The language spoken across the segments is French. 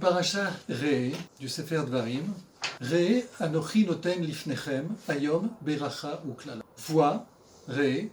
parasha Re'eh du Sefer Dvarim, Re'eh anochi noten lifnechem ayom beracha uklala. Vois, Re'eh,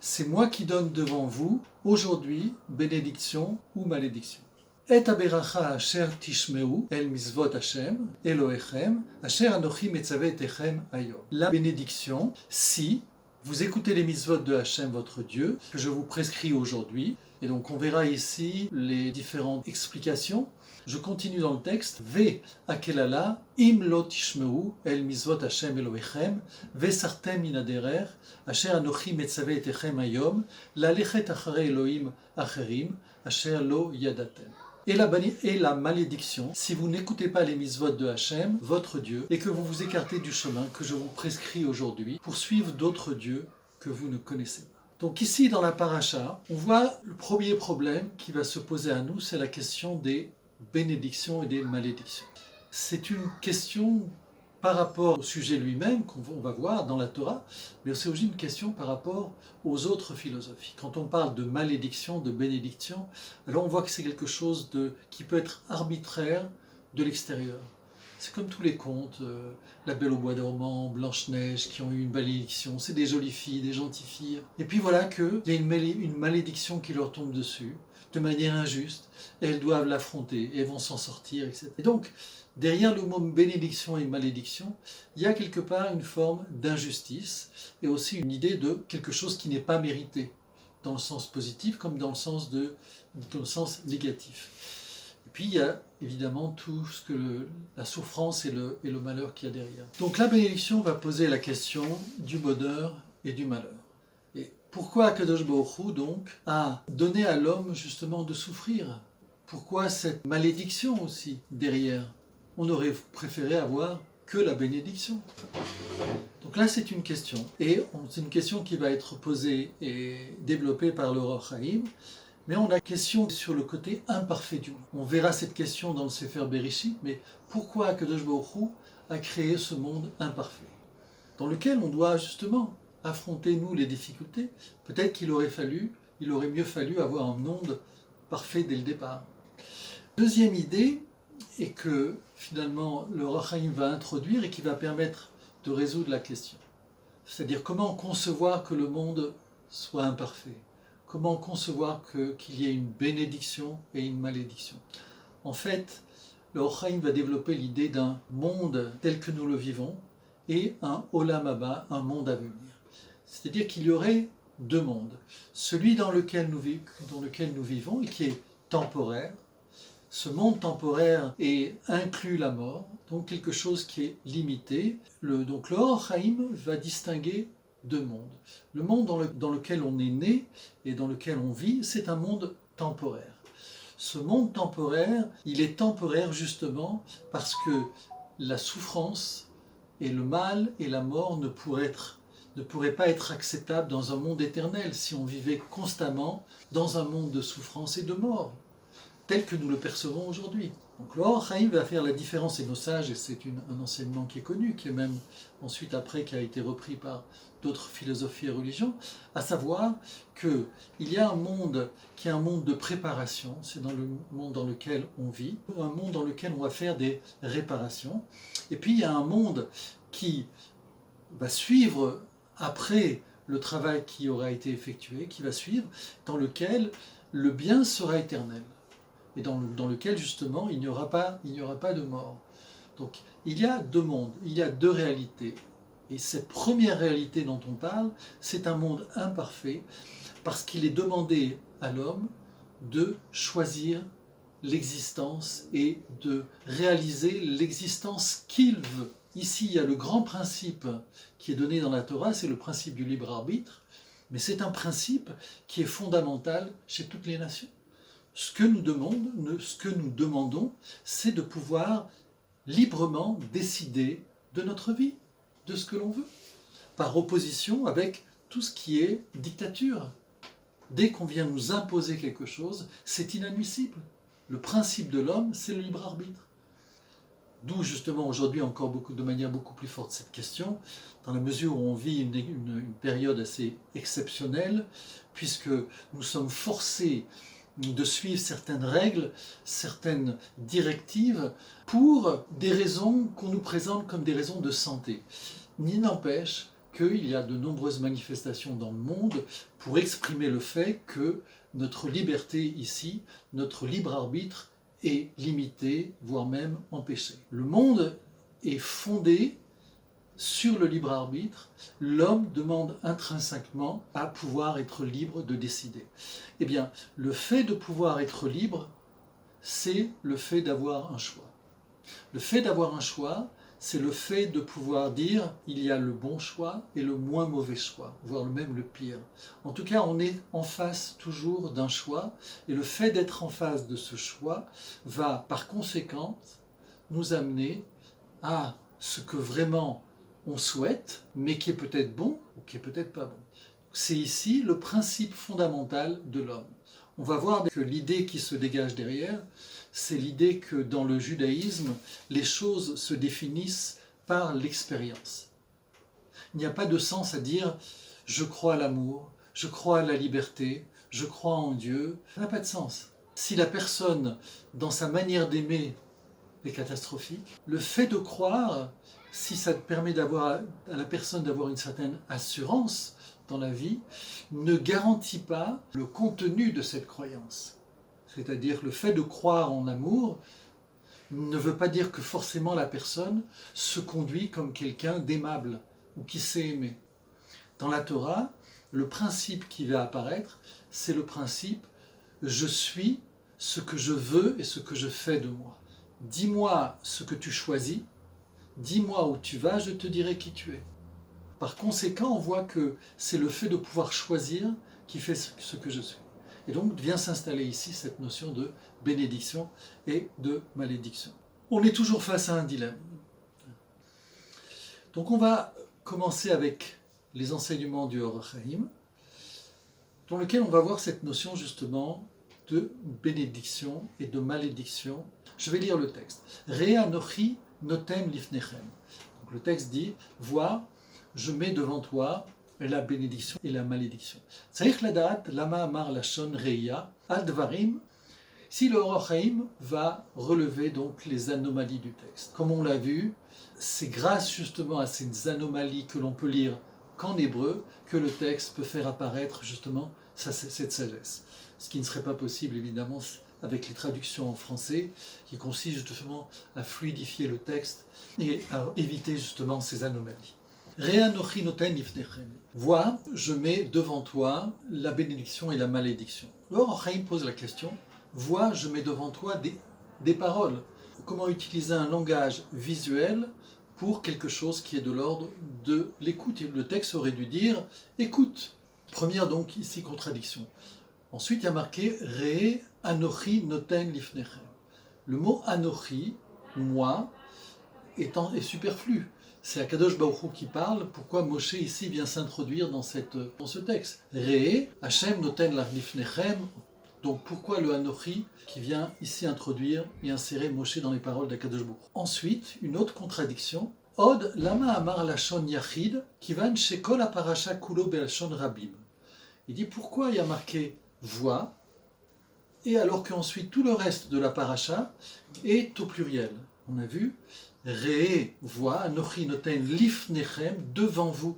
c'est moi qui donne devant vous aujourd'hui bénédiction ou malédiction. Et aberacha asher tishmeu el misvot Hashem Elohechem asher anochi metzavetechem ayom. La bénédiction, si vous écoutez les misvot de Hashem votre Dieu que je vous prescris aujourd'hui. Et donc on verra ici les différentes explications. Je continue dans le texte. Ve akelala im lo tishmeu el misvot Hashem Elohechem vesartem min haderer asher anochi metzavetechem ayom lalechet acharei Elohim acherim asher lo yadatem. Et la malédiction, si vous n'écoutez pas les misvot de Hachem, votre Dieu, et que vous vous écartez du chemin que je vous prescris aujourd'hui pour suivre d'autres dieux que vous ne connaissez pas. Donc ici, dans la paracha, on voit le premier problème qui va se poser à nous, c'est la question des bénédictions et des malédictions. C'est une question par rapport au sujet lui-même, qu'on va voir dans la Torah, mais c'est aussi une question par rapport aux autres philosophies. Quand on parle de malédiction, de bénédiction, alors on voit que c'est quelque chose qui peut être arbitraire de l'extérieur. C'est comme tous les contes, La Belle au bois dormant, Blanche-Neige, qui ont eu une malédiction, c'est des jolies filles, des gentilles filles. Et puis voilà qu'il y a une malédiction qui leur tombe dessus, de manière injuste, et elles doivent l'affronter, et elles vont s'en sortir, etc. Et donc, derrière le mot bénédiction et malédiction, il y a quelque part une forme d'injustice, et aussi une idée de quelque chose qui n'est pas mérité, dans le sens positif comme dans le sens négatif. Et puis il y a évidemment tout ce que la souffrance et le malheur qu'il y a derrière. Donc la bénédiction va poser la question du bonheur et du malheur. Et pourquoi Akadosh Baruch Hu donc a donné à l'homme justement de souffrir? Pourquoi cette malédiction aussi derrière? On aurait préféré avoir que la bénédiction. Donc là c'est une question. Et c'est une question qui va être posée et développée par le Or Chaim. Mais on a une question sur le côté imparfait du monde. On verra cette question dans le Sefer Bereshit, mais pourquoi Akadosh Baruch Hu a créé ce monde imparfait, dans lequel on doit justement affronter, nous, les difficultés? Peut-être qu'il aurait mieux fallu avoir un monde parfait dès le départ. Deuxième idée, et que finalement le Or Chaim va introduire et qui va permettre de résoudre la question. C'est-à-dire comment concevoir que le monde soit imparfait. Comment concevoir qu'il y ait une bénédiction et une malédiction? En fait, le Or Chaim va développer l'idée d'un monde tel que nous le vivons et un Olam Haba, un monde à venir. C'est-à-dire qu'il y aurait deux mondes. Celui dans lequel nous vivons et qui est temporaire. Ce monde temporaire inclut la mort, donc quelque chose qui est limité. Donc le Or Chaim va distinguer deux mondes. Le monde dans lequel on est né et dans lequel on vit, c'est un monde temporaire. Ce monde temporaire, il est temporaire justement parce que la souffrance et le mal et la mort ne pourraient pas être acceptables dans un monde éternel si on vivait constamment dans un monde de souffrance et de mort, tel que nous le percevons aujourd'hui. Donc le Or Chaim va faire la différence, et nos sages, et c'est un enseignement qui est connu, qui est même ensuite après qui a été repris par d'autres philosophies et religions, à savoir qu'il y a un monde qui est un monde de préparation, c'est dans le monde dans lequel on vit, un monde dans lequel on va faire des réparations, et puis il y a un monde qui va suivre après le travail qui aura été effectué, qui va suivre, dans lequel le bien sera éternel. Et dans lequel justement il n'y aura pas de mort. Donc il y a deux mondes, il y a deux réalités. Et cette première réalité dont on parle, c'est un monde imparfait, parce qu'il est demandé à l'homme de choisir l'existence et de réaliser l'existence qu'il veut. Ici, il y a le grand principe qui est donné dans la Torah, c'est le principe du libre arbitre, mais c'est un principe qui est fondamental chez toutes les nations. Ce que nous demandons, c'est de pouvoir librement décider de notre vie, de ce que l'on veut, par opposition avec tout ce qui est dictature. Dès qu'on vient nous imposer quelque chose, c'est inadmissible. Le principe de l'homme, c'est le libre arbitre. D'où justement aujourd'hui encore de manière beaucoup plus forte cette question, dans la mesure où on vit une période assez exceptionnelle, puisque nous sommes forcés de suivre certaines règles, certaines directives pour des raisons qu'on nous présente comme des raisons de santé. Ni n'empêche qu'il y a de nombreuses manifestations dans le monde pour exprimer le fait que notre liberté ici, notre libre arbitre est limité, voire même empêché. Le monde est fondé sur le libre arbitre, l'homme demande intrinsèquement à pouvoir être libre de décider. Eh bien, le fait de pouvoir être libre, c'est le fait d'avoir un choix. Le fait d'avoir un choix, c'est le fait de pouvoir dire il y a le bon choix et le moins mauvais choix, voire même le pire. En tout cas, on est en face toujours d'un choix, et le fait d'être en face de ce choix va par conséquent nous amener à ce que vraiment on souhaite, mais qui est peut-être bon ou qui est peut-être pas bon. C'est ici le principe fondamental de l'homme. On va voir que l'idée qui se dégage derrière, c'est l'idée que dans le judaïsme, les choses se définissent par l'expérience. Il n'y a pas de sens à dire « je crois à l'amour »,« je crois à la liberté »,« je crois en Dieu ». Ça n'a pas de sens. Si la personne, dans sa manière d'aimer, est catastrophique, le fait de croire, si ça permet à la personne d'avoir une certaine assurance dans la vie, ne garantit pas le contenu de cette croyance. C'est-à-dire le fait de croire en l'amour ne veut pas dire que forcément la personne se conduit comme quelqu'un d'aimable ou qui sait aimer. Dans la Torah, le principe qui va apparaître, c'est le principe « je suis ce que je veux et ce que je fais de moi ». Dis-moi ce que tu choisis, dis-moi où tu vas, je te dirai qui tu es. Par conséquent, on voit que c'est le fait de pouvoir choisir qui fait ce que je suis. Et donc vient s'installer ici cette notion de bénédiction et de malédiction. On est toujours face à un dilemme. Donc on va commencer avec les enseignements du Or HaChaim, dans lequel on va voir cette notion justement de bénédiction et de malédiction. Je vais lire le texte. Re anochi noten lifnechem. Donc le texte dit, vois, je mets devant toi la bénédiction et la malédiction. Tzarich ladat lama amar lashon reya advarim. Si le Or HaChaim va relever donc les anomalies du texte. Comme on l'a vu, c'est grâce justement à ces anomalies que l'on peut lire qu'en hébreu que le texte peut faire apparaître justement cette sagesse. Ce qui ne serait pas possible évidemment avec les traductions en français, qui consistent justement à fluidifier le texte et à éviter justement ces anomalies. Re'anochi noten lifnechem. Vois, je mets devant toi la bénédiction et la malédiction. Le Or HaChaim pose la question, vois, je mets devant toi des paroles. Comment utiliser un langage visuel pour quelque chose qui est de l'ordre de l'écoute. Le texte aurait dû dire « écoute ». Première donc ici contradiction. Ensuite il y a marqué « Re anochi noten lifnechem ». Le mot « anochi », moi, est superflu. C'est Akadosh Baruch Hu qui parle. Pourquoi Moshe ici vient s'introduire dans ce texte? Re, Hashem noten lifnechem. Donc pourquoi le Anochi qui vient ici introduire et insérer Moshe dans les paroles d'Akadosh Baruch Hu? Ensuite, une autre contradiction. Od lama amar lashon yachid kivan shekol aparasha kulo belashon rabim. Il dit pourquoi il y a marqué voix et alors qu'ensuite tout le reste de la paracha est au pluriel. On a vu Re, voix, Anochi noten lifnechem, devant vous.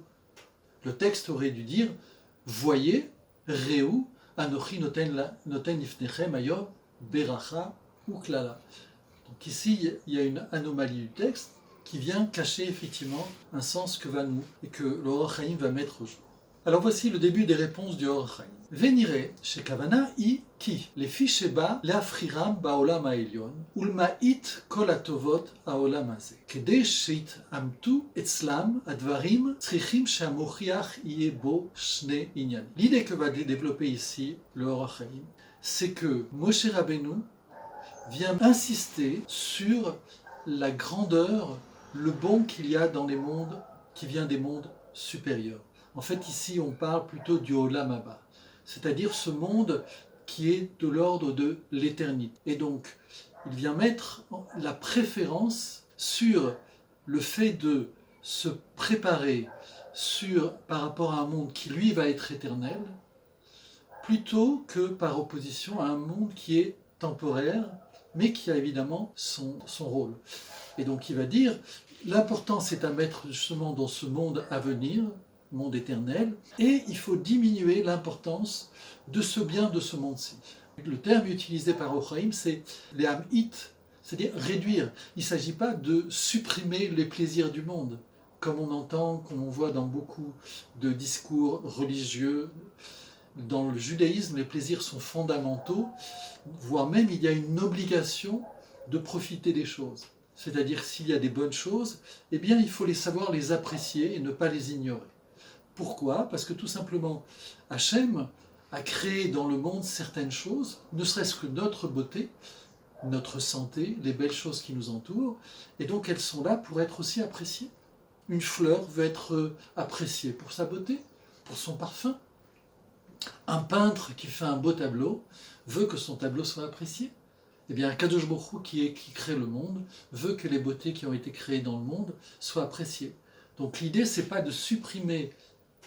Le texte aurait dû dire voyez, Reu, Anochi noten lifnechem ayom beracha ou klala. Donc ici il y a une anomalie du texte qui vient cacher effectivement un sens que va nous et que le Or HaChaim va mettre au jour. Alors voici le début des réponses du Or HaChaim. Venire shekavana i ki lefi sheba leafriram baolam ha'elyon ulma'it kol hatovot ha'olam hazeh kedei sheit'amtu etzlam advarim tzrichim she'hamochiach yeh bo shne inyanim. L'idée que va développer ici le Or HaChaim, c'est que Moshe Rabbeinu vient insister sur la grandeur, le bon qu'il y a dans les mondes qui vient des mondes supérieurs. En fait, ici, on parle plutôt du Olam Haba, c'est-à-dire ce monde qui est de l'ordre de l'éternité. Et donc, il vient mettre la préférence sur le fait de se préparer par rapport à un monde qui, lui, va être éternel, plutôt que par opposition à un monde qui est temporaire, mais qui a évidemment son rôle. Et donc il va dire, l'important c'est à mettre justement dans ce monde à venir, monde éternel, et il faut diminuer l'importance de ce bien de ce monde-ci. Le terme utilisé par Ochaim, c'est lehamit, c'est-à-dire réduire. Il ne s'agit pas de supprimer les plaisirs du monde, comme on entend, comme on voit dans beaucoup de discours religieux. Dans le judaïsme, les plaisirs sont fondamentaux, voire même il y a une obligation de profiter des choses. C'est-à-dire s'il y a des bonnes choses, eh bien il faut les savoir les apprécier et ne pas les ignorer. Pourquoi ? Parce que tout simplement, Hachem a créé dans le monde certaines choses, ne serait-ce que notre beauté, notre santé, les belles choses qui nous entourent, et donc elles sont là pour être aussi appréciées. Une fleur veut être appréciée pour sa beauté, pour son parfum. Un peintre qui fait un beau tableau veut que son tableau soit apprécié. Eh bien, Kadosh Baruch Hu qui crée le monde veut que les beautés qui ont été créées dans le monde soient appréciées. Donc l'idée, c'est pas de supprimer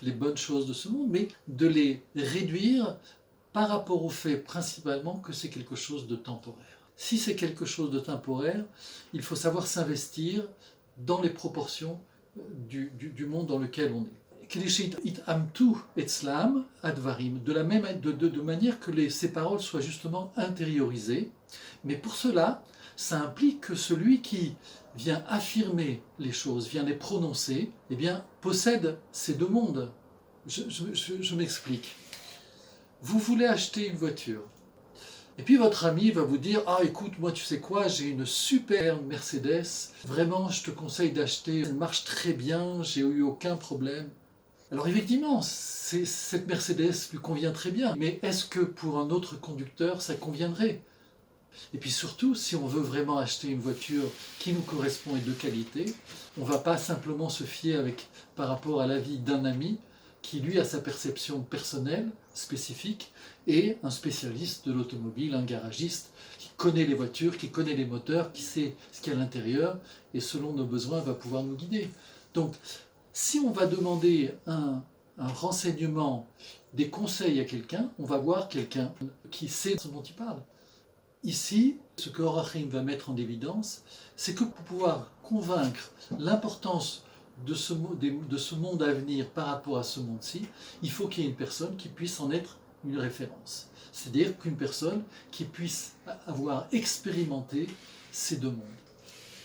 les bonnes choses de ce monde, mais de les réduire par rapport au fait principalement que c'est quelque chose de temporaire. Si c'est quelque chose de temporaire, il faut savoir s'investir dans les proportions du monde dans lequel on est. De manière que ces paroles soient justement intériorisées. Mais pour cela, ça implique que celui qui vient affirmer les choses, vient les prononcer, eh bien, possède ces deux mondes. Je m'explique. Vous voulez acheter une voiture. Et puis votre ami va vous dire « Ah écoute, moi tu sais quoi, j'ai une super Mercedes, vraiment je te conseille d'acheter, elle marche très bien, j'ai eu aucun problème. » Alors effectivement, cette Mercedes lui convient très bien, mais est-ce que pour un autre conducteur ça conviendrait ? Et puis surtout, si on veut vraiment acheter une voiture qui nous correspond et de qualité, on ne va pas simplement se fier par rapport à l'avis d'un ami qui lui a sa perception personnelle, spécifique, et un spécialiste de l'automobile, un garagiste, qui connaît les voitures, qui connaît les moteurs, qui sait ce qu'il y a à l'intérieur, et selon nos besoins va pouvoir nous guider. Donc, si on va demander un renseignement, des conseils à quelqu'un, on va voir quelqu'un qui sait ce dont il parle. Ici, ce que Orachim va mettre en évidence, c'est que pour pouvoir convaincre l'importance de ce monde à venir par rapport à ce monde-ci, il faut qu'il y ait une personne qui puisse en être une référence. C'est-à-dire qu'une personne qui puisse avoir expérimenté ces deux mondes.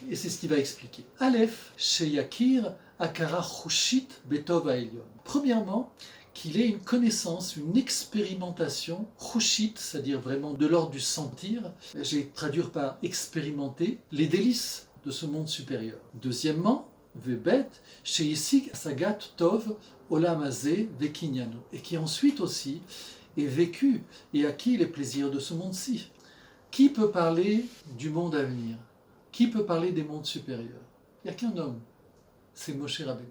Et c'est ce qu'il va expliquer. Aleph, Sheyakir, Akara Chushit, Betov Aelion. Premièrement, qu'il ait une connaissance, une expérimentation, Chushit, c'est-à-dire vraiment de l'ordre du sentir, j'ai traduire par expérimenter, les délices de ce monde supérieur. Deuxièmement, Vebet, Sheyisik Sagat Tov, Olam Hazeh, Vekinyano. Et qui ensuite aussi est vécu et acquis les plaisirs de ce monde-ci. Qui peut parler du monde à venir ? Qui peut parler des mondes supérieurs ? Il n'y a qu'un homme, c'est Moshe Rabbeinu.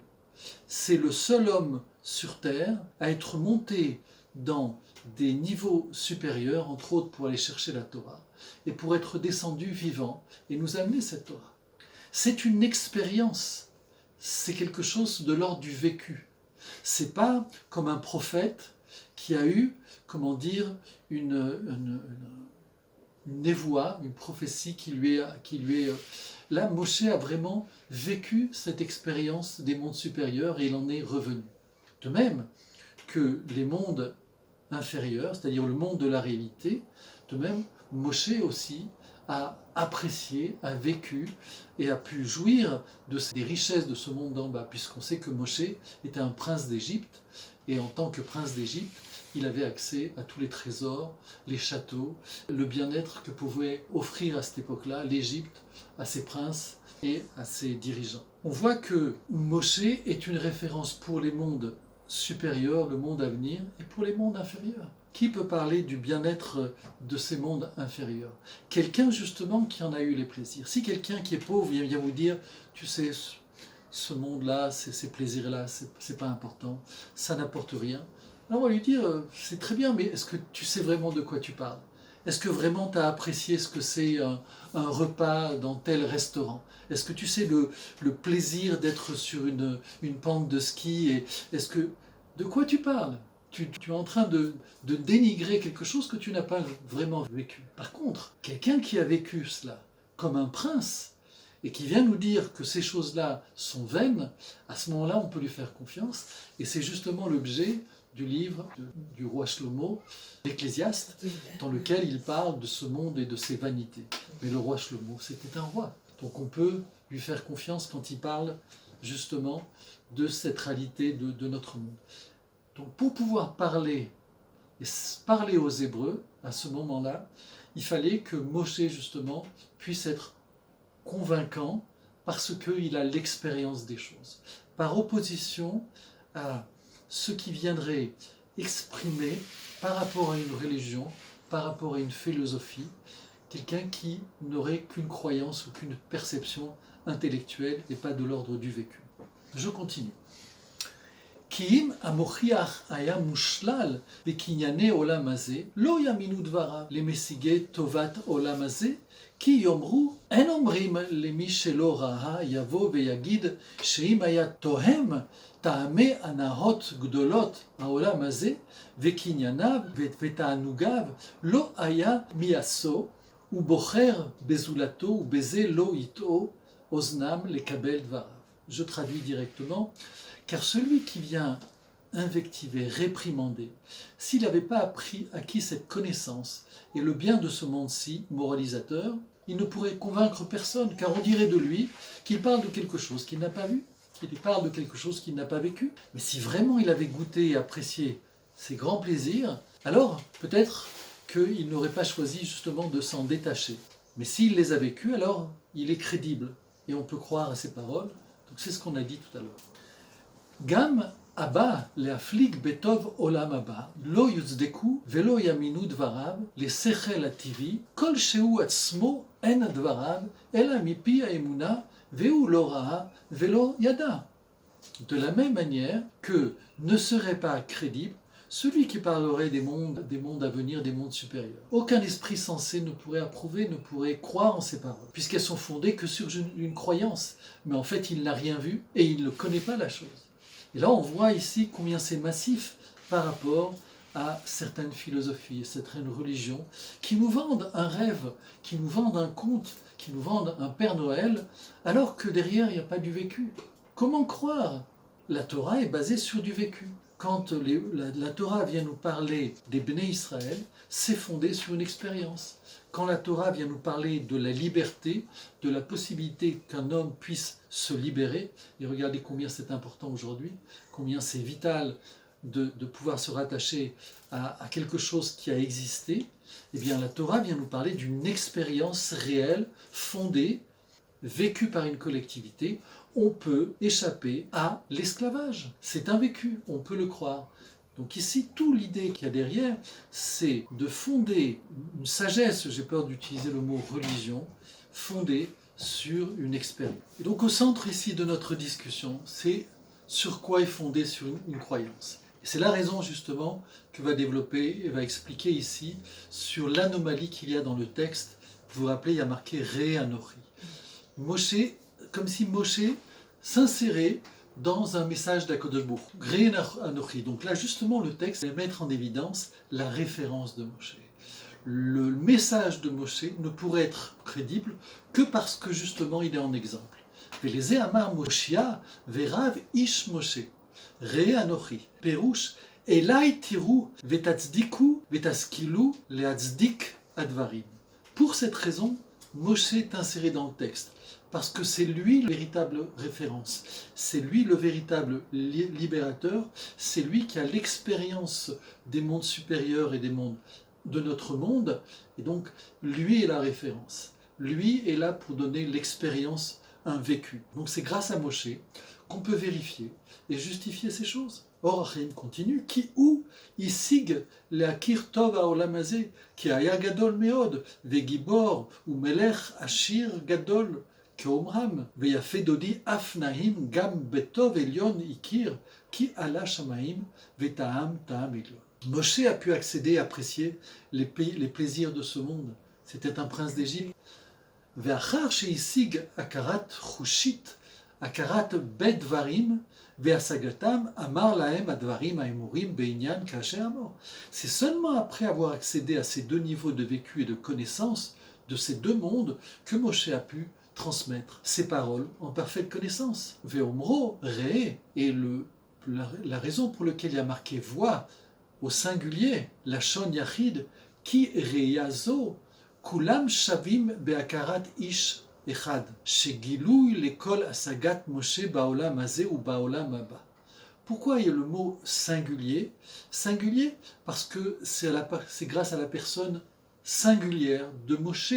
C'est le seul homme sur terre à être monté dans des niveaux supérieurs, entre autres pour aller chercher la Torah, et pour être descendu vivant et nous amener cette Torah. C'est une expérience, c'est quelque chose de l'ordre du vécu. C'est pas comme un prophète qui a eu, comment dire, une névoie, une prophétie qui lui est... Là, Moshe a vraiment vécu cette expérience des mondes supérieurs et il en est revenu. De même que les mondes inférieurs, c'est-à-dire le monde de la réalité, de même, Moshe aussi a apprécié, a vécu et a pu jouir des richesses de ce monde d'en bas, puisqu'on sait que Moshe était un prince d'Égypte, et en tant que prince d'Égypte, il avait accès à tous les trésors, les châteaux, le bien-être que pouvait offrir à cette époque-là l'Égypte à ses princes et à ses dirigeants. On voit que Moshe est une référence pour les mondes supérieurs, le monde à venir, et pour les mondes inférieurs. Qui peut parler du bien-être de ces mondes inférieurs ? Quelqu'un justement qui en a eu les plaisirs. Si quelqu'un qui est pauvre vient vous dire, tu sais, ce monde-là, ces plaisirs-là, c'est pas important, ça n'apporte rien. Alors on va lui dire, c'est très bien, mais est-ce que tu sais vraiment de quoi tu parles ? Est-ce que vraiment tu as apprécié ce que c'est un repas dans tel restaurant ? Est-ce que tu sais le plaisir d'être sur une pente de ski ? Et est-ce que de quoi tu parles ? tu es en train de dénigrer quelque chose que tu n'as pas vraiment vécu. Par contre, quelqu'un qui a vécu cela comme un prince et qui vient nous dire que ces choses-là sont vaines, à ce moment-là, on peut lui faire confiance. Et c'est justement l'objet du livre du roi Shlomo, l'Ecclésiaste, dans lequel il parle de ce monde et de ses vanités. Mais le roi Shlomo, c'était un roi. Donc on peut lui faire confiance quand il parle justement de cette réalité de notre monde. Donc pour pouvoir parler aux Hébreux, à ce moment-là, il fallait que Moshe justement puisse être convaincant parce qu'il a l'expérience des choses. Par opposition à ce qui viendrait exprimer par rapport à une religion, par rapport à une philosophie, quelqu'un qui n'aurait qu'une croyance ou qu'une perception intellectuelle et pas de l'ordre du vécu. Je continue. כי אם המוכיח היה מושלל בקנייני עולם הזה, לא יאמינו דבריו למשיגי טובת עולם הזה, כי יאמרו, אין אומרים למי שלא ראה יבוא ויגיד שאם היה תוהם טעמי הנאות גדולות העולם הזה, וקנייניו ותענוגיו לא היה מייסו, ובוחר בזולתו ובזה לא יטעו אוזנם לקבל דבריו. Je traduis directement. Car celui qui vient invectiver, réprimander, s'il n'avait pas acquis cette connaissance et le bien de ce monde-ci, moralisateur, il ne pourrait convaincre personne, car on dirait de lui qu'il parle de quelque chose qu'il n'a pas vu, qu'il parle de quelque chose qu'il n'a pas vécu. Mais si vraiment il avait goûté et apprécié ses grands plaisirs, alors peut-être qu'il n'aurait pas choisi justement de s'en détacher. Mais s'il les a vécus, alors il est crédible et on peut croire à ses paroles. Donc c'est ce qu'on a dit tout à l'heure. גם הבא להפליג בטוב עולם הבא, לא יוצדקו ולא יאמינו דבריו לשכל הטבעי, כל שהוא עצמו אין דבריו, אלא מפי האמונה, והוא לא ראה ולא ידע. De la même manière que ne serait pas crédible celui qui parlerait des mondes à venir, des mondes supérieurs. Aucun esprit sensé ne pourrait approuver, ne pourrait croire en ces paroles, puisqu'elles sont fondées que sur une croyance. Mais en fait, il n'a rien vu et il ne connaît pas la chose. Et là, on voit ici combien c'est massif par rapport à certaines philosophies, certaines religions, qui nous vendent un rêve, qui nous vendent un conte, qui nous vendent un Père Noël, alors que derrière, il n'y a pas du vécu. Comment croire? La Torah est basée sur du vécu. Quand la Torah vient nous parler des Bnei Israël, c'est fondé sur une expérience. Quand la Torah vient nous parler de la liberté, de la possibilité qu'un homme puisse se libérer, et regardez combien c'est important aujourd'hui, combien c'est vital de pouvoir se rattacher à quelque chose qui a existé, eh bien la Torah vient nous parler d'une expérience réelle, fondée, vécue par une collectivité. On peut échapper à l'esclavage. C'est un vécu, on peut le croire. Donc ici, toute l'idée qu'il y a derrière, c'est de fonder une sagesse, j'ai peur d'utiliser le mot religion, fondée sur une expérience. Et donc au centre ici de notre discussion, c'est sur quoi est fondée sur une croyance. Et c'est la raison justement que va développer et va expliquer ici sur l'anomalie qu'il y a dans le texte. Vous vous rappelez, il y a marqué Re Anochi. Moshe, comme si Moshe s'insérer dans un message d'Akadosh Baruch Hu. Re Anochi. Donc là, justement, le texte va mettre en évidence la référence de Moshe. Le message de Moshe ne pourrait être crédible que parce que, justement, il est en exemple. Veleze amar Moshia verav ish Moshe. Re Anochi. Perush. Elai tiru vetatzdiku vetaskilu leatzdik advarim. Pour cette raison, Moshe est inséré dans le texte. Parce que c'est lui la véritable référence, c'est lui le véritable libérateur, c'est lui qui a l'expérience des mondes supérieurs et des mondes de notre monde, et donc lui est la référence. Lui est là pour donner l'expérience, un vécu. Donc c'est grâce à Moshe qu'on peut vérifier et justifier ces choses. Or, Achim continue, qui ou isig leakir tov haolam hazeh, ki haya gadol meod, vegibor ou melech ashir gadol, כאומרם, ויפה דודי אף נעים גם בטוב עליון הכיר, כי עלה שמיים וטעם טעם עליון. Moshe a pu accéder, apprécier les plaisirs de ce monde. C'était un prince d'Égypte. ואחר שהשיג הכרת חושית, הכרת בית דברים, Ve'asagatam amar lahem advarim ha'emurim be'inyan kasher amor. C'est seulement après avoir accédé à ces deux niveaux de vécu et de connaissance de ces deux mondes que Moshe a pu transmettre ses paroles en parfaite connaissance. Ve'omro re'e, et la raison pour laquelle il y a marqué voix au singulier, la shon yachid, ki reyazo, kulam shavim be'akarat ish echad, shegilui lekol asagat Moshe baolam hazeh ou baolam haba. Pourquoi il y a le mot singulier? Singulier parce que c'est grâce à la personne singulière de Moshe.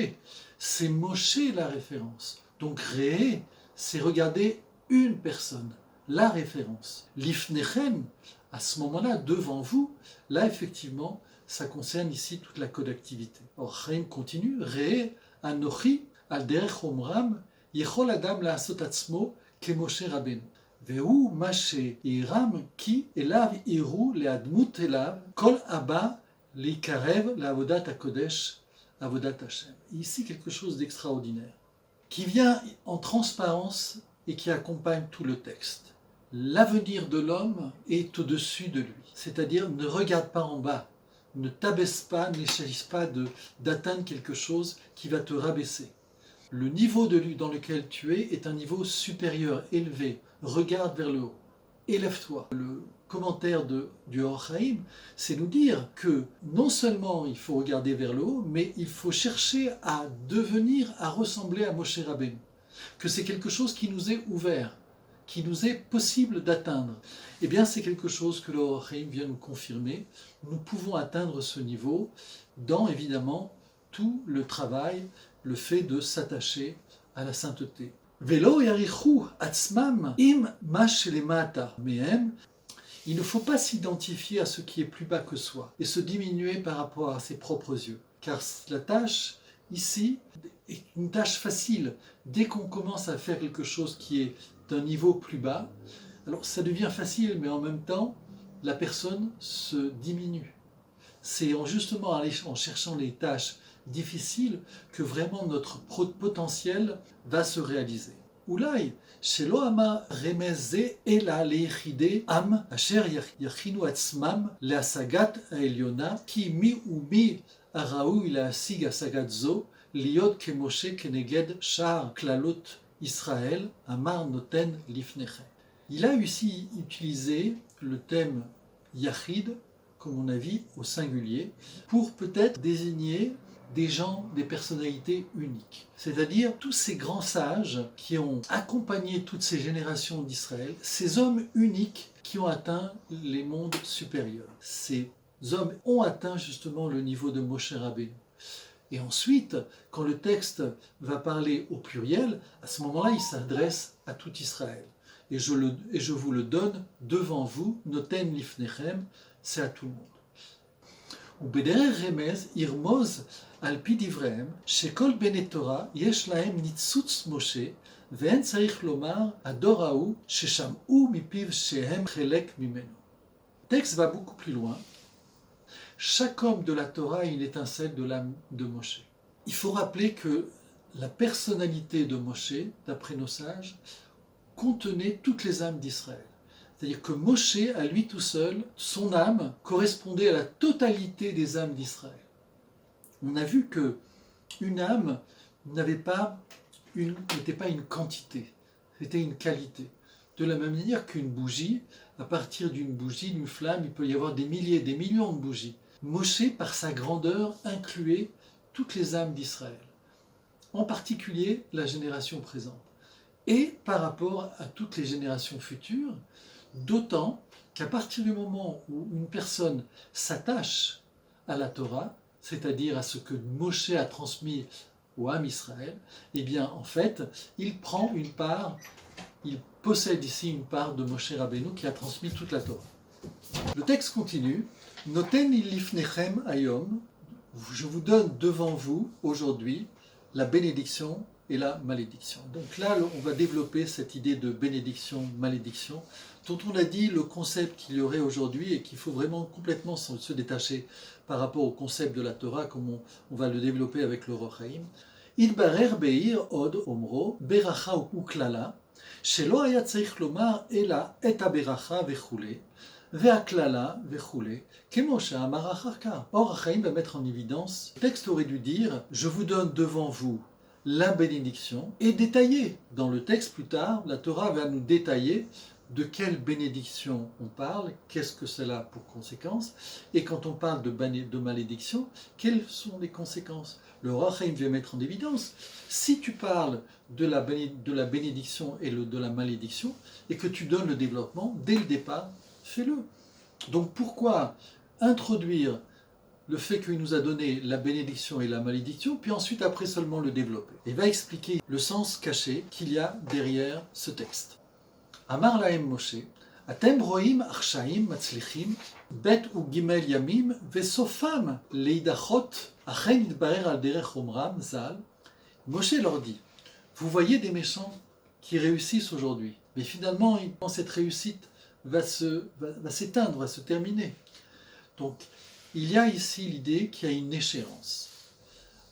C'est Moshe la référence. Donc Ré, c'est regarder une personne, la référence. Lifnechem, à ce moment-là, devant vous, là effectivement, ça concerne ici toute la connectivité. Or, Chaim continue, Ré, Anochi, al derech omram, yechol adam la'asot atzmo ke Moshe Rabbeinu. והוא מה שירם כי אליו יראו להדמות אליו כל הבא להיקרב לעבודת הקודש, עבודת השם. Ici quelque chose d'extraordinaire qui vient en transparence et qui accompagne tout le texte. L'avenir de l'homme est au-dessus de lui, c'est-à-dire ne regarde pas en bas, ne t'abaisse pas, n'essaye pas d'atteindre quelque chose qui va te rabaisser. Le niveau de lui dans lequel tu es est un niveau supérieur, élevé. Regarde vers le haut, élève-toi. Le commentaire du Or Chaim, c'est nous dire que non seulement il faut regarder vers le haut, mais il faut chercher à devenir, à ressembler à Moshe Rabbeinu. Que c'est quelque chose qui nous est ouvert, qui nous est possible d'atteindre. Eh bien, c'est quelque chose que le Or Chaim vient nous confirmer. Nous pouvons atteindre ce niveau dans, évidemment, tout le travail, le fait de s'attacher à la sainteté. Velo yarichu atzmam im ma shelemata mehem. Il ne faut pas s'identifier à ce qui est plus bas que soi et se diminuer par rapport à ses propres yeux. Car la tâche ici est une tâche facile. Dès qu'on commence à faire quelque chose qui est d'un niveau plus bas, alors ça devient facile, mais en même temps, la personne se diminue. C'est justement en cherchant les tâches difficile que vraiment notre potentiel va se réaliser. Oulai, shelo ama remeze ela leichide am asher yachinu atzmam leasagat haelyona ki mi umi araoui leasig asagat zo liot kemoshe keneged shar klalot Israël amar noten lifnechem. Il a aussi utilisé le thème yachid, comme on a vu au singulier, pour peut-être désigner des gens, des personnalités uniques. C'est-à-dire tous ces grands sages qui ont accompagné toutes ces générations d'Israël, ces hommes uniques qui ont atteint les mondes supérieurs. Ces hommes ont atteint justement le niveau de Moshe Rabbeinu. Et ensuite, quand le texte va parler au pluriel, à ce moment-là, il s'adresse à tout Israël. Et je vous le donne devant vous, noten lifnechem, c'est à tout le monde. ובדרך רמז ירמוז על פי דבריהם שכל בני תורה יש להם ניצוץ משה ואין צריך לומר הדור ההוא ששמעו מפיו שהם חלק ממנו. Le texte va beaucoup plus loin. Chaque homme de la Torah a une étincelle de l'âme de Moshe. Il faut rappeler que la personnalité de Moshe, d'après nos sages, contenait toutes les âmes d'Israël. C'est-à-dire que Moshe, à lui tout seul, son âme correspondait à la totalité des âmes d'Israël. On a vu que une âme n'était pas une quantité, c'était une qualité. De la même manière qu'une bougie, à partir d'une bougie, d'une flamme, il peut y avoir des milliers, des millions de bougies. Moshe, par sa grandeur, incluait toutes les âmes d'Israël, en particulier la génération présente, et par rapport à toutes les générations futures, d'autant qu'à partir du moment où une personne s'attache à la Torah, c'est-à-dire à ce que Moshe a transmis au Ham Israël, eh bien en fait, il prend une part, il possède ici une part de Moshe Rabbeinu qui a transmis toute la Torah. Le texte continue, Noten lifnechem hayom, je vous donne devant vous aujourd'hui la bénédiction et la malédiction. Donc là, on va développer cette idée de bénédiction-malédiction, dont on a dit le concept qu'il y aurait aujourd'hui et qu'il faut vraiment complètement se détacher par rapport au concept de la Torah, comme on va le développer avec le Or Chaim. Idbarer beir od omro beracha uklala שלא היה צריך לומר אלא את הברכה וכולי, והקללה וכולי, כמו שאמר אחר כך. Or, Achaïm va mettre en évidence, le texte aurait dû dire « Je vous donne devant vous la bénédiction » et détailler. Dans le texte plus tard, la Torah va nous détailler de quelle bénédiction on parle, qu'est-ce que cela a pour conséquence, et quand on parle de malédiction, quelles sont les conséquences. Le Or Hachaïm vient mettre en évidence, si tu parles de la bénédiction et de la malédiction, et que tu donnes le développement, dès le départ, fais-le. Donc pourquoi introduire le fait qu'il nous a donné la bénédiction et la malédiction, puis ensuite après seulement le développer. Il va expliquer le sens caché qu'il y a derrière ce texte. Amar lahem Moshe, atem roim achshaim matzlichim, bet u gimel yamim, vesofam leidachot, achen yitbarer al derech omram zal. Moshe leur dit, vous voyez des méchants qui réussissent aujourd'hui, mais finalement cette réussite va s'éteindre, va se terminer. Donc il y a ici l'idée qu'il y a une échéance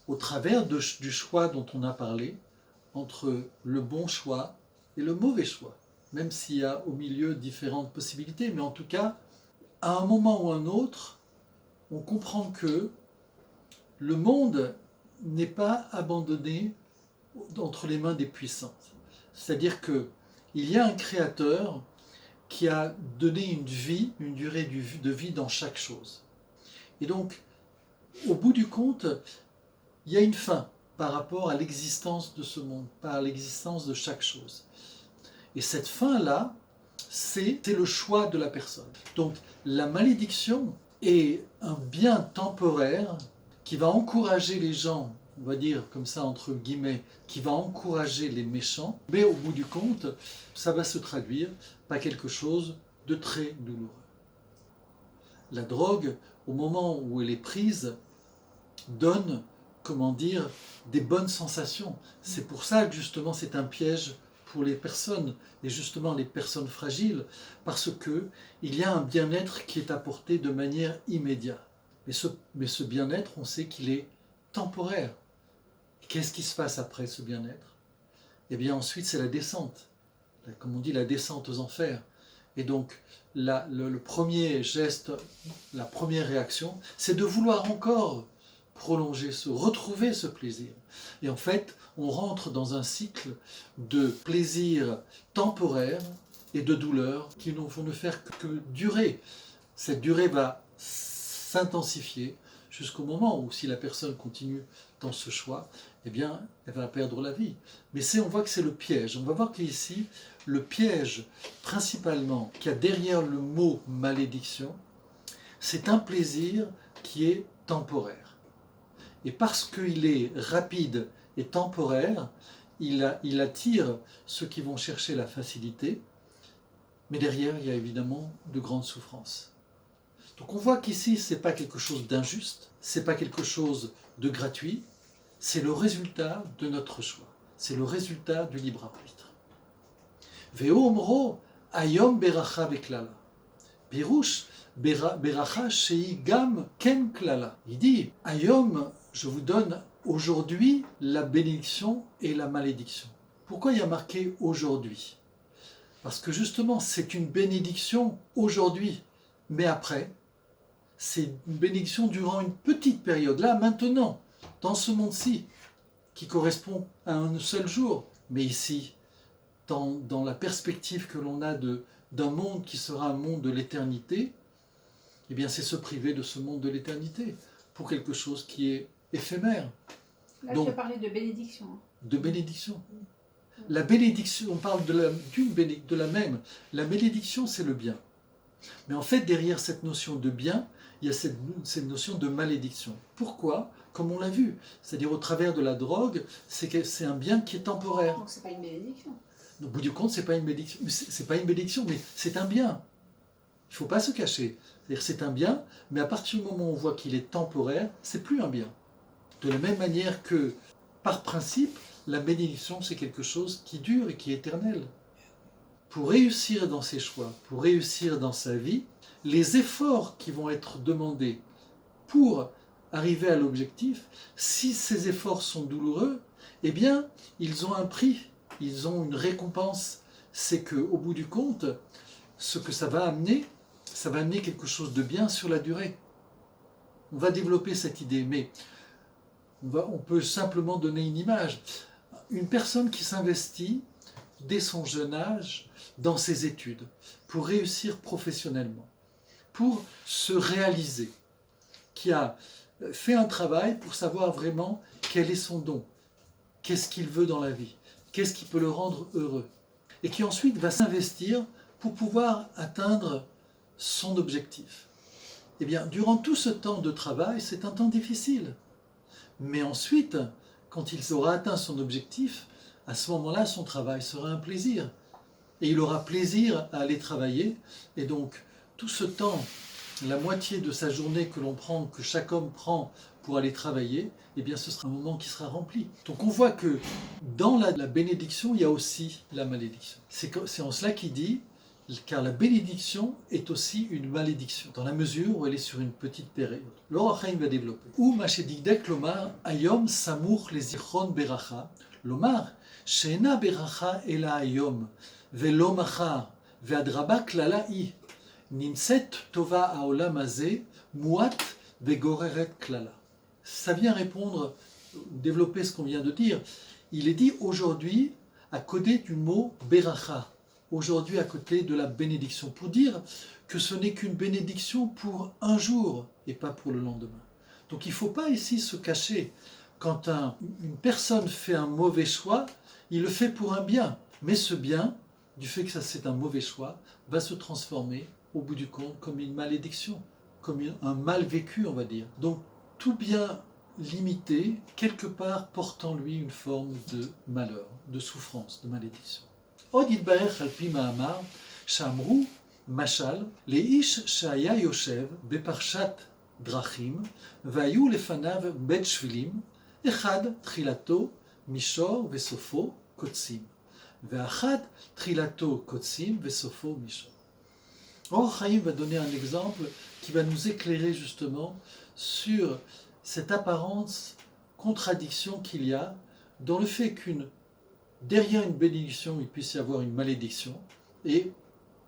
au travers du choix dont on a parlé entre le bon choix et le mauvais choix. Même s'il y a au milieu différentes possibilités, mais en tout cas, à un moment ou un autre, on comprend que le monde n'est pas abandonné entre les mains des puissants. C'est-à-dire qu'il y a un créateur qui a donné une vie, une durée de vie dans chaque chose. Et donc, au bout du compte, il y a une fin par rapport à l'existence de ce monde, par l'existence de chaque chose. Et cette fin-là, c'est le choix de la personne. Donc la malédiction est un bien temporaire qui va encourager les gens, on va dire comme ça entre guillemets, qui va encourager les méchants, mais au bout du compte, ça va se traduire par quelque chose de très douloureux. La drogue, au moment où elle est prise, donne, comment dire, des bonnes sensations. C'est pour ça que justement c'est un piège pour les personnes, et justement les personnes fragiles, parce qu'il y a un bien-être qui est apporté de manière immédiate. Mais ce bien-être, on sait qu'il est temporaire. Qu'est-ce qui se passe après ce bien-être? Eh bien ensuite c'est la descente, comme on dit la descente aux enfers. Et donc le premier geste, la première réaction, c'est de vouloir encore prolonger, retrouver ce plaisir. Et en fait, on rentre dans un cycle de plaisir temporaire et de douleur qui ne vont ne faire que durer. Cette durée va s'intensifier jusqu'au moment où, si la personne continue dans ce choix, eh bien, elle va perdre la vie. Mais on voit que c'est le piège. On va voir qu'ici, le piège principalement qu'il y a derrière le mot malédiction, c'est un plaisir qui est temporaire. Et parce qu'il est rapide et temporaire, il attire ceux qui vont chercher la facilité, mais derrière, il y a évidemment de grandes souffrances. Donc on voit qu'ici, ce n'est pas quelque chose d'injuste, ce n'est pas quelque chose de gratuit, c'est le résultat de notre choix, c'est le résultat du libre arbitre. Ve'omro ayom beracha veklala. Pirush beracha shei gam ken klala. Il dit, ayom, je vous donne aujourd'hui la bénédiction et la malédiction. Pourquoi il y a marqué aujourd'hui? Parce que justement, c'est une bénédiction aujourd'hui, mais après, c'est une bénédiction durant une petite période, là, maintenant, dans ce monde-ci, qui correspond à un seul jour. Mais ici, dans la perspective que l'on a d'un monde qui sera un monde de l'éternité, eh bien c'est se priver de ce monde de l'éternité pour quelque chose qui est éphémère. Là, tu as parlé de bénédiction. De bénédiction. La bénédiction, on parle de la même. La bénédiction, c'est le bien. Mais en fait, derrière cette notion de bien, il y a cette notion de malédiction. Pourquoi? Comme on l'a vu. C'est-à-dire au travers de la drogue, c'est un bien qui est temporaire. Donc c'est pas une bénédiction. Au bout du compte, c'est pas une bénédiction. C'est pas une bénédiction, mais c'est un bien. Il ne faut pas se cacher. C'est-à-dire c'est un bien, mais à partir du moment où on voit qu'il est temporaire, c'est plus un bien. De la même manière que, par principe, la bénédiction, c'est quelque chose qui dure et qui est éternel. Pour réussir dans ses choix, pour réussir dans sa vie, les efforts qui vont être demandés pour arriver à l'objectif, si ces efforts sont douloureux, eh bien, ils ont un prix ils ont une récompense. C'est qu'au bout du compte, ce que ça va amener quelque chose de bien sur la durée. On va développer cette idée, mais on peut simplement donner une image. Une personne qui s'investit dès son jeune âge dans ses études pour réussir professionnellement, pour se réaliser, qui a fait un travail pour savoir vraiment quel est son don, qu'est-ce qu'il veut dans la vie, qu'est-ce qui peut le rendre heureux, et qui ensuite va s'investir pour pouvoir atteindre son objectif. Eh bien, durant tout ce temps de travail, c'est un temps difficile. Mais ensuite, quand il aura atteint son objectif, à ce moment-là, son travail sera un plaisir. Et il aura plaisir à aller travailler. Et donc, tout ce temps, la moitié de sa journée que chaque homme prend pour aller travailler, eh bien, ce sera un moment qui sera rempli. Donc, on voit que dans la bénédiction, il y a aussi la malédiction. C'est en cela qu'il dit, car la bénédiction est aussi une malédiction, dans la mesure où elle est sur une petite période. L'Or HaChaim va développer. Ou Mashedikdek lomar, ayom samour les zichron beracha, lomar, she'ena beracha ela ayom, velo machar, ve'adraba klala i, nimset tova haolam hazeh, muat vegoreret klala. Ça vient répondre, développer ce qu'on vient de dire. Il est dit aujourd'hui, à côté du mot beracha, aujourd'hui à côté de la bénédiction, pour dire que ce n'est qu'une bénédiction pour un jour et pas pour le lendemain. Donc il ne faut pas ici se cacher. Quand une personne fait un mauvais choix, il le fait pour un bien. Mais ce bien, du fait que c'est un mauvais choix, va se transformer au bout du compte comme une malédiction, comme un mal vécu, on va dire. Donc tout bien limité, quelque part, porte en lui une forme de malheur, de souffrance, de malédiction. עוד יתברך על פי מאמר שאמרו משל לאיש שהיה יושב בפרשת דרכים והיו לפניו בית שבילים אחד תחילתו מישור וסופו קוצים ואחד תחילתו קוצים וסופו מישור. Or Chaim va donner un exemple qui va nous éclairer justement sur cette apparente contradiction qu'il y a dans le fait derrière une bénédiction, il puisse y avoir une malédiction, et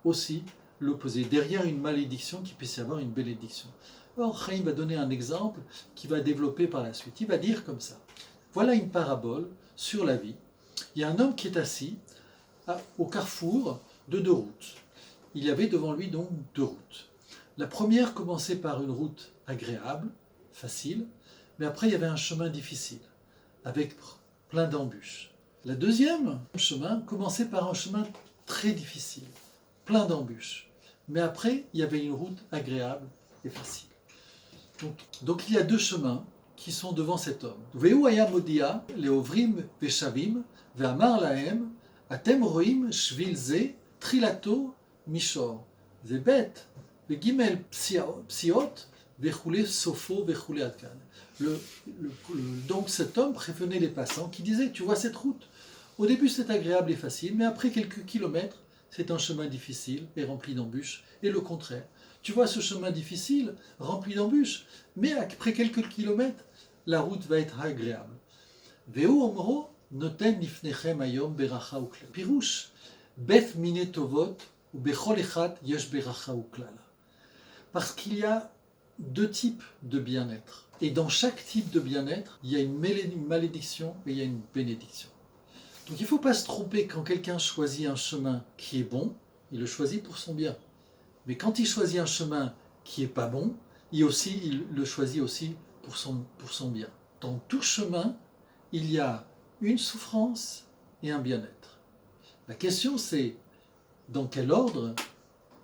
aussi l'opposé, derrière une malédiction, qu'il puisse y avoir une bénédiction. Or, Chaim va donner un exemple qui va développer par la suite. Il va dire comme ça, voilà une parabole sur la vie. Il y a un homme qui est assis au carrefour de deux routes. Il y avait devant lui donc deux routes. La première commençait par une route agréable, facile, mais après il y avait un chemin difficile, avec plein d'embûches. La deuxième chemin commençait par un chemin très difficile, plein d'embûches. Mais après, il y avait une route agréable et facile. Donc il y a deux chemins qui sont devant cet homme. Veu haya modia leovrim veshavim ve'amar lahem atem roim shvil ze trilato mishor vebet vegimel psiot vechule sofo vechule adkan. Donc cet homme prévenait les passants qui disaient, tu vois cette route, au début c'est agréable et facile, mais après quelques kilomètres, c'est un chemin difficile et rempli d'embûches, et le contraire. Tu vois ce chemin difficile, rempli d'embûches, mais après quelques kilomètres, la route va être agréable. Veu omro noten lifnechem ayom beracha uklala. Pirouche, beth mine tovot ou bechol echat yesh beracha uklala. Parce qu'il y a deux types de bien-être. Et dans chaque type de bien-être, il y a une malédiction et il y a une bénédiction. Donc il ne faut pas se tromper quand quelqu'un choisit un chemin qui est bon, il le choisit pour son bien. Mais quand il choisit un chemin qui n'est pas bon, il le choisit aussi pour son bien. Dans tout chemin, il y a une souffrance et un bien-être. La question c'est dans quel ordre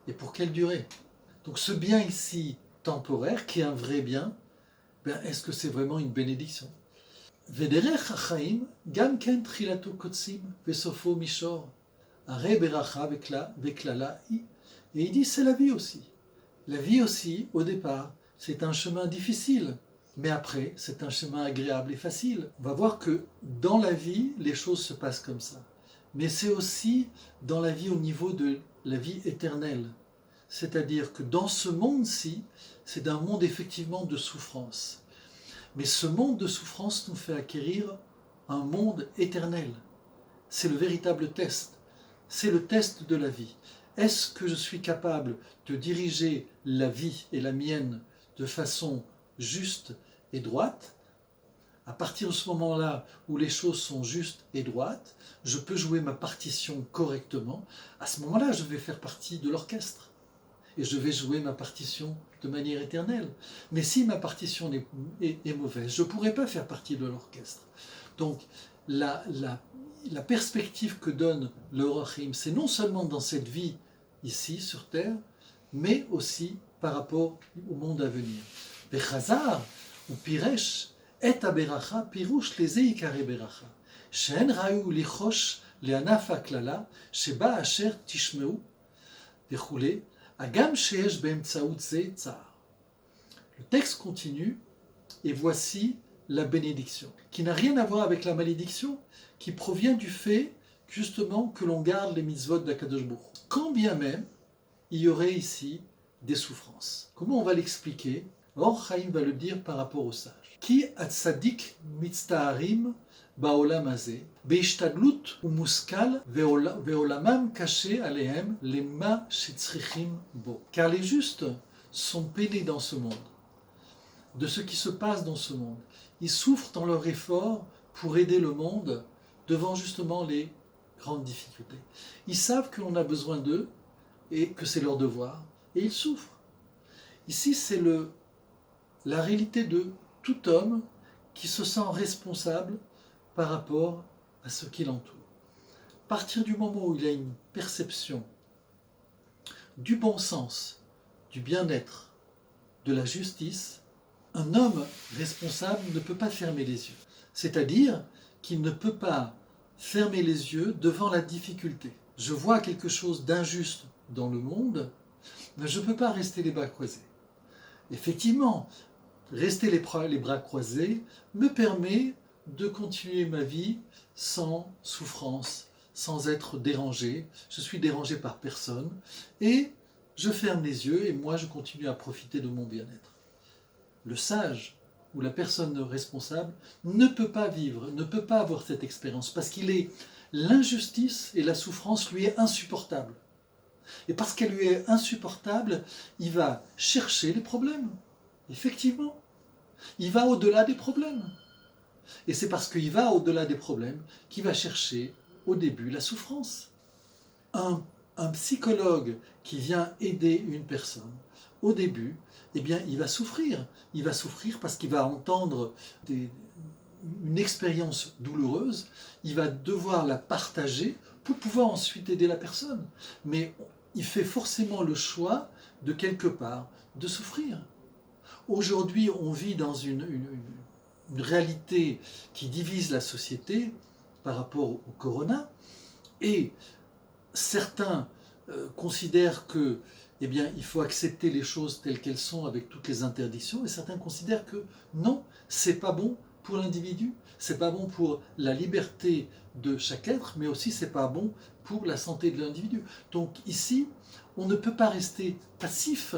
et pour quelle durée. Donc ce bien ici temporaire, qui est un vrai bien, est-ce que c'est vraiment une bénédiction? Vederech hachaim gam ken trilato kotsim vesofo mishor are beracha veklala i. Et il dit c'est la vie aussi. La vie aussi, au départ, c'est un chemin difficile, mais après, c'est un chemin agréable et facile. On va voir que dans la vie, les choses se passent comme ça. Mais c'est aussi dans la vie au niveau de la vie éternelle. C'est-à-dire que dans ce monde-ci, c'est un monde effectivement de souffrance. Mais ce monde de souffrance nous fait acquérir un monde éternel. c'est le véritable test. C'est le test de la vie. Est-ce que je suis capable de diriger la vie et la mienne de façon juste et droite? À partir de ce moment-là où les choses sont justes et droites, je peux jouer ma partition correctement. À ce moment-là, je vais faire partie de l'orchestre. Et je vais jouer ma partition de manière éternelle. Mais si ma partition est mauvaise, je ne pourrai pas faire partie de l'orchestre. Donc, la perspective que donne le Orachim, c'est non seulement dans cette vie, ici, sur Terre, mais aussi par rapport au monde à venir. Bechazar, ou Piresh, et aberacha, pirouche les eikare beracha. She'en raou lichosh le'anaf ha'klala, sheba asher tishmeu, וכולי, הגם שיש באמצעות זה צער. Le texte continue, et voici la bénédiction, qui n'a rien à voir avec la malédiction, qui provient du fait, justement, que l'on garde les mitzvot d'Akadosh Baruch Hu. Quand bien même, il y aurait ici des souffrances. Comment on va l'expliquer? Or, Chaim va le dire par rapport aux sages. Ki atzadik mitztaharim בעולם הזה, בהשתדלות ומושכל ועולמם קשה עליהם למה שצריכים בו. Car les justes sont peinés dans ce monde, de ce qui se passe dans ce monde. Ils souffrent dans leur effort pour aider le monde devant justement les grandes difficultés. Ils savent que l'on a besoin d'eux et que c'est leur devoir, et ils souffrent. Ici, c'est la réalité de tout homme qui se sent responsable par rapport à ce qui l'entoure. À partir du moment où il y a une perception du bon sens, du bien-être, de la justice, un homme responsable ne peut pas fermer les yeux. C'est-à-dire qu'il ne peut pas fermer les yeux devant la difficulté. Je vois quelque chose d'injuste dans le monde, mais je ne peux pas rester les bras croisés. Effectivement, rester les bras croisés me permet de continuer ma vie sans souffrance, sans être dérangé. Je suis dérangé par personne et je ferme les yeux et moi je continue à profiter de mon bien-être. Le sage ou la personne responsable ne peut pas vivre, ne peut pas avoir cette expérience parce l'injustice et la souffrance lui est insupportable. Et parce qu'elle lui est insupportable, il va chercher les problèmes. Effectivement, il va au-delà des problèmes. Et c'est parce qu'il va au-delà des problèmes qu'il va chercher au début la souffrance. Un psychologue qui vient aider une personne, au début, eh bien, il va souffrir. Il va souffrir parce qu'il va entendre une expérience douloureuse, il va devoir la partager pour pouvoir ensuite aider la personne. Mais il fait forcément le choix de quelque part de souffrir. Aujourd'hui, on vit dans une réalité qui divise la société par rapport au corona, et certains considèrent que, eh bien, il faut accepter les choses telles qu'elles sont avec toutes les interdictions, et certains considèrent que non, c'est pas bon pour l'individu, c'est pas bon pour la liberté de chaque être, mais aussi c'est pas bon pour la santé de l'individu. Donc ici, on ne peut pas rester passif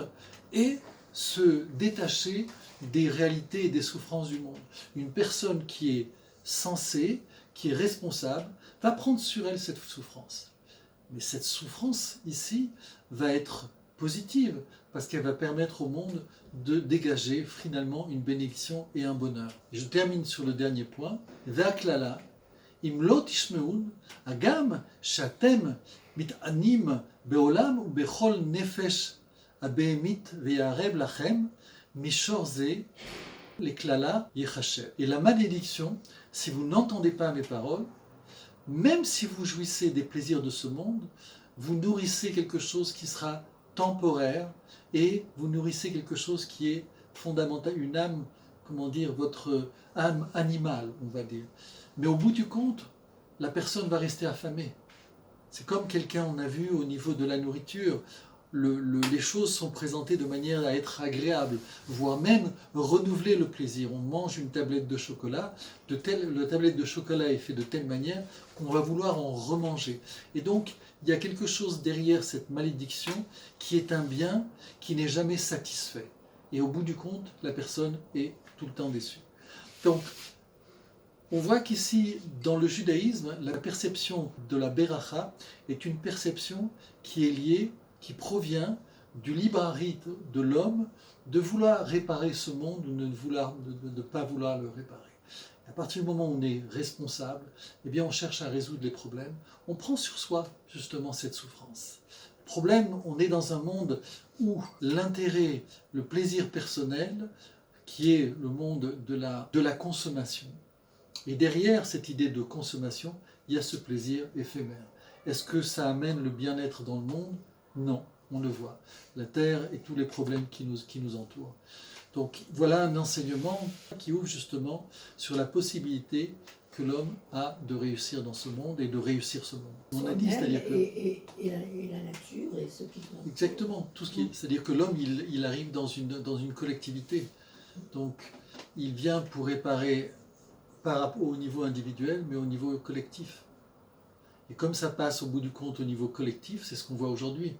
et se détacher des réalités et des souffrances du monde. Une personne qui est sensée, qui est responsable, va prendre sur elle cette souffrance. Mais cette souffrance, ici, va être positive, parce qu'elle va permettre au monde de dégager finalement une bénédiction et un bonheur. Et je termine sur le dernier point. Ve'aklala, im lo tishmeun, agam shatem mit'anim be'olam ou be'chol nefesh הבהמית ויערב לכם מישור זה לכללה ייחשב. Et la malédiction, si vous n'entendez pas mes paroles, même si vous jouissez des plaisirs de ce monde, vous nourrissez quelque chose qui sera temporaire et vous nourrissez quelque chose qui est fondamental, une âme, comment dire, votre âme animale, on va dire. Mais au bout du compte, la personne va rester affamée. C'est comme quelqu'un, on a vu au niveau de la nourriture, les choses sont présentées de manière à être agréables, voire même renouveler le plaisir. On mange une tablette de chocolat, la tablette de chocolat est faite de telle manière qu'on va vouloir en remanger. Et donc, il y a quelque chose derrière cette malédiction qui est un bien qui n'est jamais satisfait. Et au bout du compte, la personne est tout le temps déçue. Donc, On voit qu'ici, dans le judaïsme, la perception de la beracha est une perception qui est liée, qui provient du libre arbitre de l'homme de vouloir réparer ce monde ou de ne pas vouloir le réparer. À partir du moment où on est responsable, eh bien on cherche à résoudre les problèmes. On prend sur soi justement cette souffrance. Le problème, on est dans un monde où l'intérêt, le plaisir personnel, qui est le monde de la consommation, et derrière cette idée de consommation, il y a ce plaisir éphémère. Est-ce que ça amène le bien-être dans le monde? Non, on le voit. La Terre et tous les problèmes qui nous entourent. Donc voilà un enseignement qui ouvre justement sur la possibilité que l'homme a de réussir dans ce monde et de réussir ce monde. On a dit, c'est-à-dire que... Et la nature et ce qui... Exactement, tout ce qui... c'est-à-dire que l'homme, il arrive dans une collectivité. Donc il vient pour réparer au niveau individuel, mais au niveau collectif. Et comme ça passe au bout du compte au niveau collectif, c'est ce qu'on voit aujourd'hui.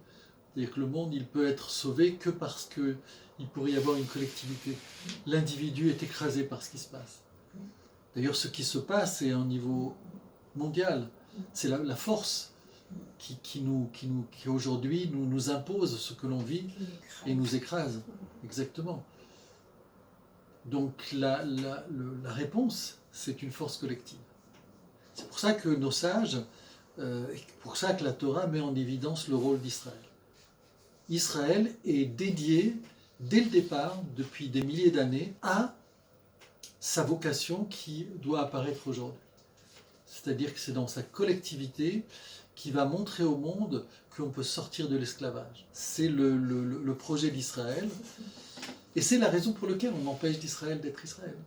C'est-à-dire que le monde, il peut être sauvé que parce qu'il pourrait y avoir une collectivité. L'individu est écrasé par ce qui se passe. D'ailleurs, ce qui se passe, c'est un niveau mondial. C'est la force qui aujourd'hui nous impose ce que l'on vit et nous écrase. Exactement. Donc la réponse, c'est une force collective. C'est pour ça que nos sages, pour ça que la Torah met en évidence le rôle d'Israël. Israël est dédié, dès le départ, depuis des milliers d'années, à sa vocation qui doit apparaître aujourd'hui. C'est-à-dire que c'est dans sa collectivité qui va montrer au monde qu'on peut sortir de l'esclavage. C'est le projet d'Israël. Et c'est la raison pour laquelle on empêche d'Israël d'être Israël.